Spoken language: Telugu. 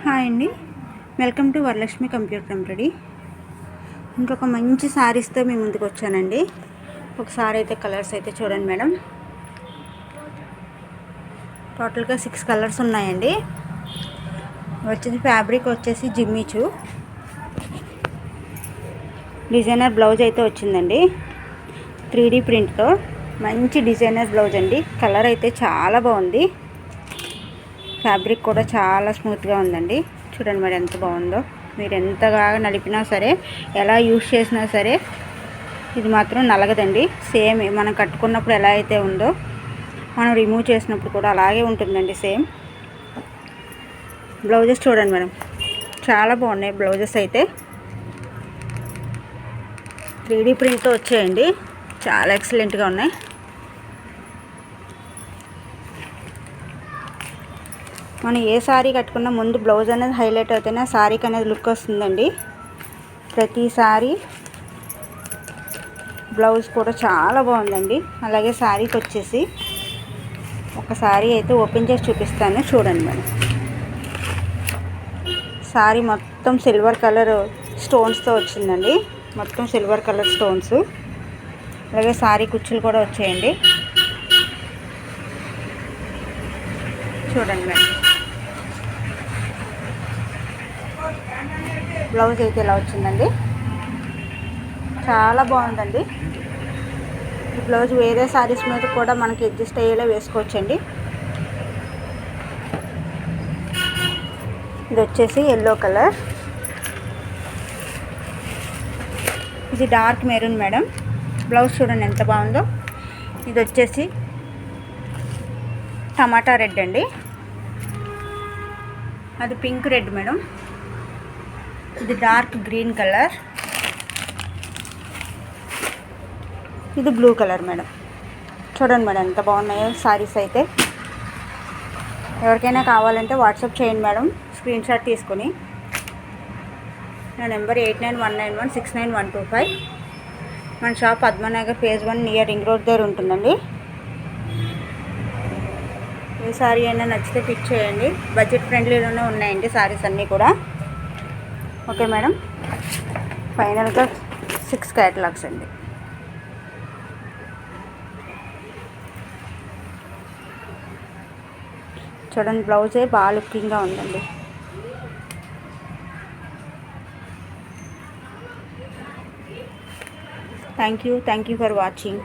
హాయ్ అండి, welcome to Varalakshmi computer embroidery. ఇంకొక మంచి శారీస్తో మీ ముందుకు వచ్చానండి. ఒకసారి అయితే కలర్స్ అయితే చూడండి మేడం. టోటల్గా 6 కలర్స్ ఉన్నాయండి. వచ్చేసి ఫ్యాబ్రిక్ వచ్చేసి జిమ్మిచూ, డిజైనర్ బ్లౌజ్ అయితే వచ్చిందండి. 3D ప్రింట్తో మంచి డిజైనర్ బ్లౌజ్ అండి. కలర్ అయితే చాలా బాగుంది. ఫ్యాబ్రిక్ కూడా చాలా స్మూత్గా ఉందండి. చూడండి మరి ఎంత బాగుందో. మీరు ఎంతగా నలిపినా సరే, ఎలా యూజ్ చేసినా సరే ఇది మాత్రం నలగదండి. సేమ్ మనం కట్టుకున్నప్పుడు ఎలా అయితే ఉందో మనం రిమూవ్ చేసినప్పుడు కూడా అలాగే ఉంటుందండి సేమ్. బ్లౌజెస్ చూడండి మేడం, చాలా బాగున్నాయి బ్లౌజెస్ అయితే. 3D ప్రింట్తో వచ్చాయండి, చాలా ఎక్సలెంట్గా ఉన్నాయి. మనం ఏ శారీ కట్టుకున్నా ముందు బ్లౌజ్ అనేది హైలైట్ అవుతేనే శారీకి అనేది లుక్ వస్తుందండి. ప్రతి శారీ బ్లౌజ్ కూడా చాలా బాగుందండి. అలాగే శారీకి వచ్చేసి ఒక శారీ అయితే ఓపెన్ చేసి చూపిస్తాను, చూడండి మేడం. శారీ మొత్తం సిల్వర్ కలర్ స్టోన్స్తో వచ్చిందండి. మొత్తం సిల్వర్ కలర్ స్టోన్స్. అలాగే శారీ కుచ్చులు కూడా వచ్చాయండి. చూడండి మేడం, బ్లౌజ్ అయితే ఇలా వచ్చిందండి. చాలా బాగుందండి. ఈ బ్లౌజ్ వేరే శారీస్ మీద కూడా మనకి అడ్జస్ట్ అయ్యేలా వేసుకోవచ్చండి. ఇది వచ్చేసి ఎల్లో కలర్, ఇది డార్క్ మెరూన్ మేడం. బ్లౌజ్ చూడండి ఎంత బాగుందో. ఇది వచ్చేసి టమాటా రెడ్ అండి, అది పింక్ రెడ్ మేడం. ఇది డార్క్ గ్రీన్ కలర్, ఇది బ్లూ కలర్ మేడం. చూడండి మేడం ఎంత బాగున్నాయో శారీస్ అయితే. ఎవరికైనా కావాలంటే వాట్సాప్ చేయండి మేడం, స్క్రీన్ షాట్ తీసుకొని. నా నెంబర్ 8919169125. మన shop Padmanagar phase 1 near ring road దగ్గర ఉంటుందండి. ఏ శారీ అయినా నచ్చితే పిక్ చేయండి. బడ్జెట్ ఫ్రెండ్లీలోనే ఉన్నాయండి శారీస్ అన్నీ కూడా. Okay madam. ఫైనల్గా 6 క్యాటలాగ్స్ అండి. చూడండి బ్లౌజే బాగా లుకింగ్గా ఉందండి. Thank you for watching.